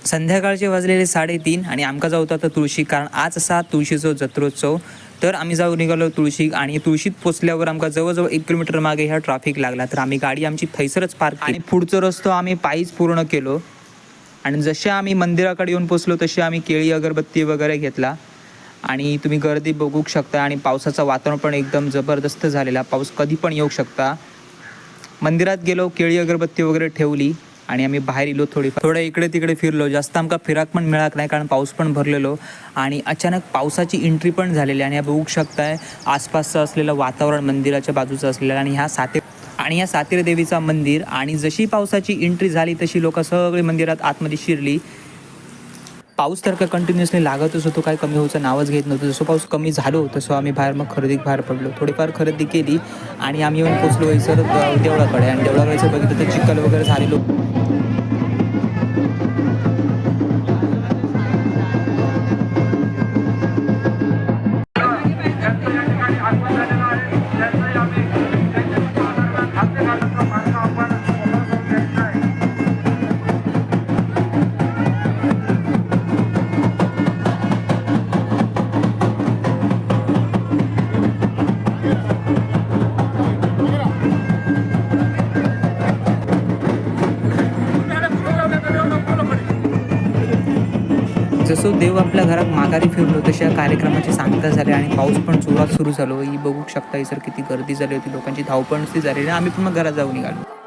संध्याकाळचे वाजलेले 3:30 आणि आमका जाऊ होता तुळशी, कारण आज असा तुळशीचो जत्रोत्सव. तर आम्ही जाऊ निघालो तुळशी, आणि तुळशीत पोचल्यावर आमका जवळजवळ 1 किलोमीटर मागे ह्या ट्रॅफिक लागला. तर आम्ही गाडी आमची थैसरच पार्क केली आणि पुढचा रस्तो आम्ही पायीच पूर्ण केलो. आणि जसे आम्ही मंदिराकडे येऊन पोचलो तसे आम्ही केळी अगरबत्ती वगैरे घेतला. आणि तुम्ही गर्दी बघू शकता, आणि पावसाचं वातावरण पण एकदम जबरदस्त झालेला. पाऊस कधी पण येऊ शकता. मंदिरात गेलो, केळी अगरबत्ती वगैरे ठेवली आणि आम्ही बाहेर इलो. थोडं इकडे तिकडे फिरलो. जास्त आमका फिराक पण मिळाक नाही, कारण पाऊस पण भरलेलो. आणि अचानक पावसाची एंट्री पण झालेली. आणि बघू शकताय आसपासचं असलेलं वातावरण मंदिराच्या बाजूचं असलेलं, आणि ह्या सातेर देवीचा मंदिर. आणि जशी पावसाची एंट्री झाली तशी लोक सगळी मंदिरात आतमध्ये शिरली. पाऊस तर काय कंटिन्युअसली लागतच होतो, काय कमी व्हायचं नावच घेत नव्हतं. जसं पाऊस कमी झालो तसं आम्ही खरेदीक बाहेर पडलो. थोडीफार खरेदी केली आणि आम्ही येऊन पोचलो सर देवळाकडे. आणि देवळाकडे बघितलं तर चिखल वगैरे झालेलो. जसं देव आपल्या घरात माघारी फिरलो तशा कार्यक्रमाची सांगता झाली. आणि पाऊस पण जोरात सुरू झालो. ही बघू शकता सर किती गर्दी झाली होती, लोकांची धावपळ झाली. आणि आम्ही पण मग घरात जाऊन निघालो.